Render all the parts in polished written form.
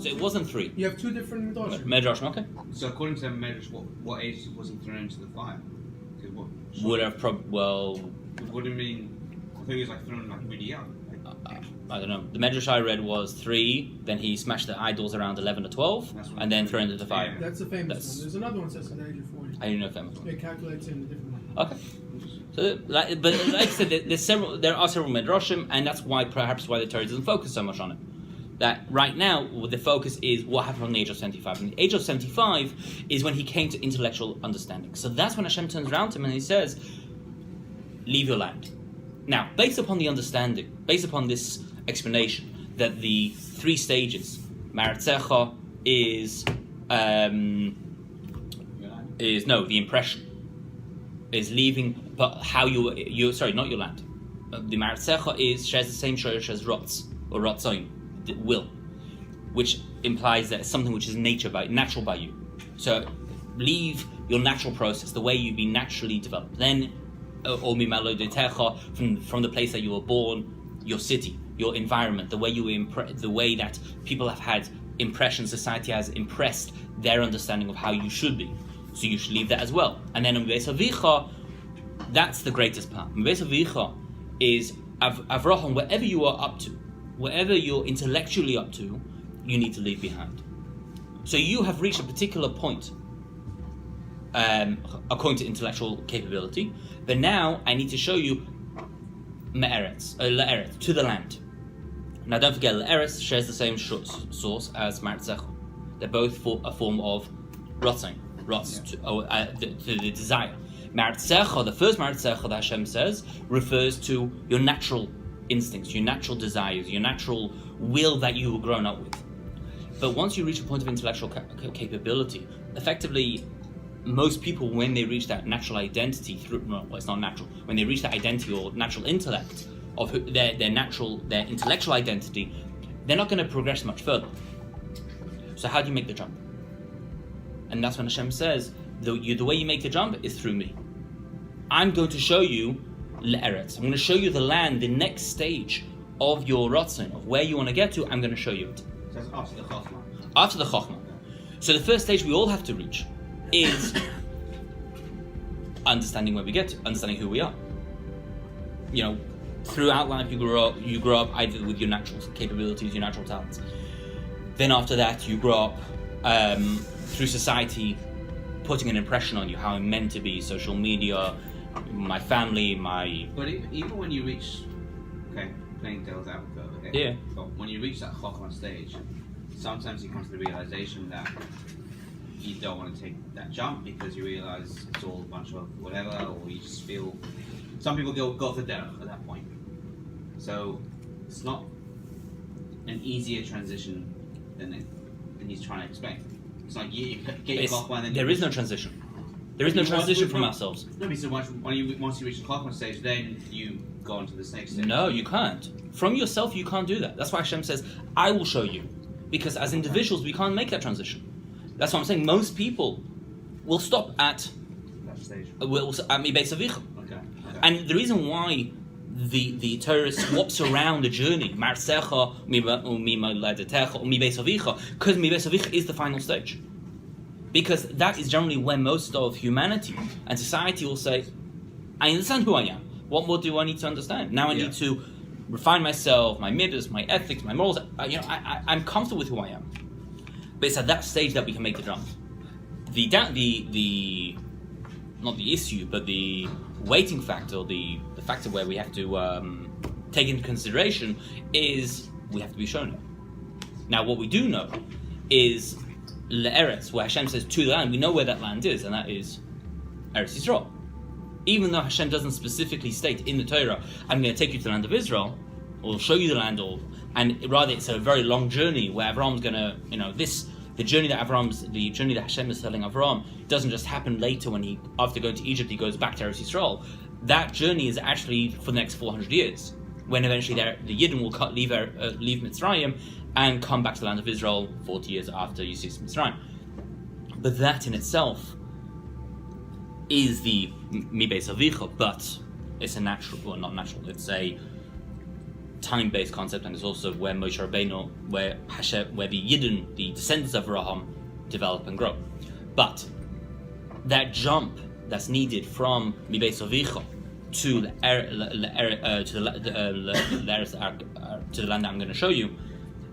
it wasn't 3. You have 2 different midrashim. Midrashim, okay. So according to Medrash, what age was he thrown into the fire? Would have What do you mean? I think he was like thrown like really young. I don't know. The Medrash I read was 3. Then he smashed the idols around 11 or 12, and then thrown into the fire. Yeah. That's the famous one. There's another one that says at the age of 40. I didn't know famous one. It calculates in a different way. Okay. So, like I said, there are several Medrashim, and that's why the Torah doesn't focus so much on it. That right now, the focus is what happened from the age of 75. And the age of 75 is when he came to intellectual understanding. So that's when Hashem turns around to him and he says, leave your land. Now, based upon the understanding, based upon this explanation, that the 3 stages, Maratzecha is the impression, is leaving, but how you sorry, not your land. The Maratzecha shares the same shorish as Rotz, or Rotzoin, will, which implies that it's something which is natural by you. So leave your natural process, the way you've been naturally developed. Then, from the place that you were born, your city, your environment, the way the way that people have had impressions, society has impressed their understanding of how you should be. So you should leave that as well. And then Beis Avicha, that's the greatest part. Beis Avicha is Avraham, wherever you are up to, wherever you're intellectually up to, you need to leave behind. So you have reached a particular point, according to intellectual capability, but now I need to show you La'eretz, to the land. Now don't forget, La'eretz shares the same source as Maratzecha. They're both a form of rotzing, to the desire. Maratzecha, the first Maratzecha that Hashem says, refers to your natural instincts, your natural desires, your natural will that you were grown up with. But once you reach a point of intellectual capability, effectively, most people, when they reach that natural identity, it's not natural, when they reach that identity or natural intellect of their intellectual identity, they're not going to progress much further. So how do you make the jump? And that's when Hashem says, the way you make the jump is through me. I'm going to show you Le'eretz. I'm going to show you the land, the next stage of your rotzin, of where you want to get to. I'm going to show you it. So that's after the Chokhmah. After the Chokhmah. So the first stage we all have to reach is understanding where we get to, understanding who we are. You know, throughout life you grow up either with your natural capabilities, your natural talents. Then after that you grow up through society putting an impression on you, how I'm meant to be, social media, my family, But even when you reach, playing devil's advocate, yeah. But when you reach that Chokhmah stage, sometimes you come to the realization that you don't want to take that jump because you realize it's all a bunch of whatever, or you just feel. Some people go for derech at that point. So it's not an easier transition than he's trying to explain. It's like you get your Chokhmah and then there is no transition. There is no transition from ourselves. No, so once you reach the Chokhmah stage, then you go on to the next stage. No, you can't. From yourself, you can't do that. That's why Hashem says, I will show you. Because as individuals, we can't make that transition. That's what I'm saying. Most people will stop at that stage. Mi Beis Avicha. Okay. And the reason why the Torah swaps around the journey, Marsecha, Mi Moladetecha, Mi Beis Avicha, because Mi Beis Avicha is the final stage. Because that is generally when most of humanity and society will say, I understand who I am. What more do I need to understand? Now I need to refine myself, my midas, my ethics, my morals. I'm comfortable with who I am. But it's at that stage that we can make the jump. The not the issue, but the waiting factor, the factor where we have to take into consideration is we have to be shown it. Now, what we do know is Le'eretz, where Hashem says to the land, we know where that land is, and that is Eretz Yisrael. Even though Hashem doesn't specifically state in the Torah, I'm going to take you to the land of Israel, or show you the land, and rather it's a very long journey where Avram's going to, the journey that Hashem is telling Avram doesn't just happen later when after going to Egypt, he goes back to Eretz Yisrael. That journey is actually for the next 400 years, when eventually the Yidden will leave Mitzrayim and come back to the land of Israel 40 years after Yetzias Mitzrayim. But that in itself is the Mi Beis Avicha, but it's a natural, well, not natural, it's a time-based concept, and it's also where Moshe Rabbeinu, where the Yidden, the descendants of Avraham, develop and grow. But that jump that's needed from Mibeis Avicha to the land that I'm going to show you,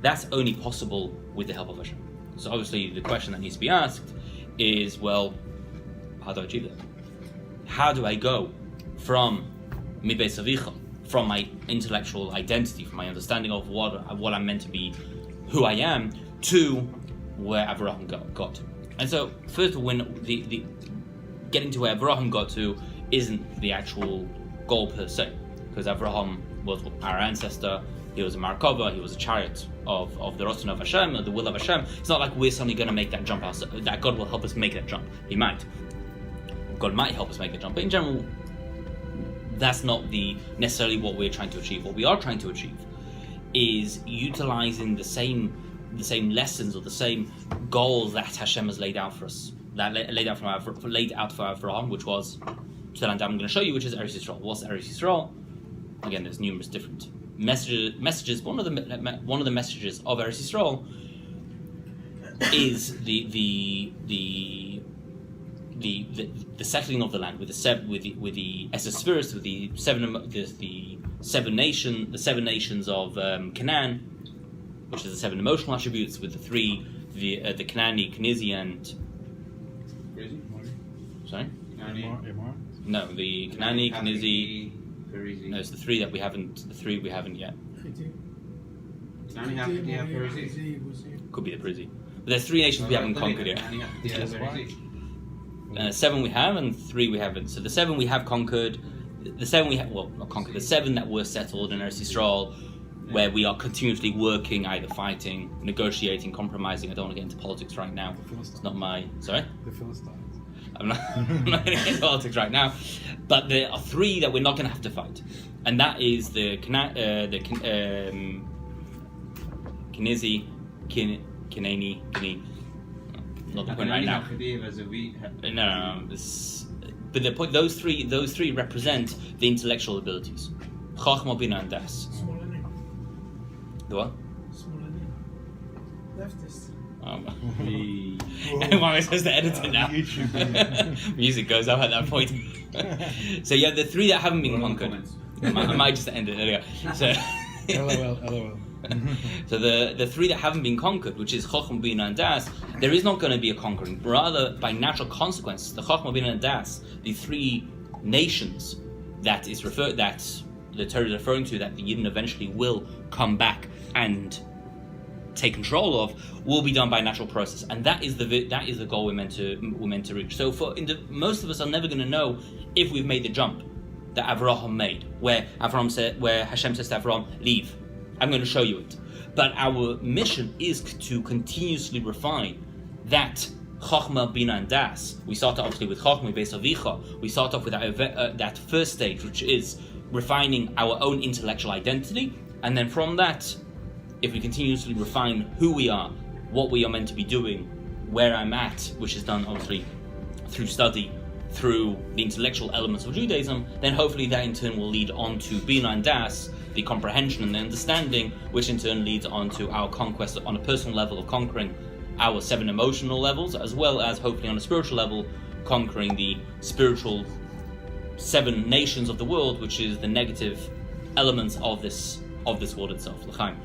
that's only possible with the help of Hashem. So obviously the question that needs to be asked is, well, how do I achieve that? How do I go from Mibeis Avicha, from my intellectual identity, from my understanding of what I'm meant to be, who I am, to where Avraham got to? And so first, when the getting to where Avraham got to isn't the actual goal per se, because Avraham was our ancestor. He was a Markava, he was a chariot of the Ratzon of Hashem, of the will of Hashem. It's not like we're suddenly going to make that jump ourselves, that God will help us make that jump. He might. God might help us make that jump, but in general, that's not necessarily what we're trying to achieve. What we are trying to achieve is utilizing the same lessons or the same goals that Hashem has laid out for us, that laid out for Avraham, which was the land I'm going to show you, which is Eretz Yisrael. What's Eretz Yisrael? Again, there's numerous different messages. One of the messages of Eretz Yisrael is the settling of the land with the Esser Spheres, with the seven nations of Canaan, which is the seven emotional attributes, with the three, the Canaani, Kenizi, and sorry, no, the Canaani, Kenizi. No, it's the three we haven't yet. Could be the Perizi. But there's three nations we haven't conquered yet. Seven we have, and three we haven't. So the seven we have conquered, the seven that were settled in Eretz Yisrael, where we are continuously working, either fighting, negotiating, compromising. I don't want to get into politics right now. It's not my... Sorry? The Philistines. I'm not going to get into politics right now. But there are three that we're not going to have to fight. And that is the Kenizi, Kanaani, not the point right now. No. But the point, those three represent the intellectual abilities. Chachma, Bina, and Das. The what? Leftist. Why am I supposed to edit it now? Music goes up at that point. So yeah, the three that haven't been conquered. I might just end it earlier. So LOL. So the three that haven't been conquered, which is Chochmah, Bina, and Das, there is not going to be a conquering. Rather, by natural consequence, the Chochmah, Bina, and Das, the three nations that the Torah is referring to, that the Yidden eventually will come back and take control of, will be done by a natural process, and that is the goal we're meant to reach. So most of us are never going to know if we've made the jump that Avraham made, where Hashem says to Avraham, leave. I'm going to show you it. But our mission is to continuously refine that Chachma, Bina, and Das. We start obviously with Chachma, Beis Avicha. We start off with that first stage, which is refining our own intellectual identity, and then from that, if we continuously refine who we are, what we are meant to be doing, where I'm at, which is done obviously through study, through the intellectual elements of Judaism, then hopefully that in turn will lead on to Bina and Das, the comprehension and the understanding, which in turn leads on to our conquest on a personal level of conquering our seven emotional levels, as well as hopefully on a spiritual level, conquering the spiritual seven nations of the world, which is the negative elements of this world itself. L'chaim.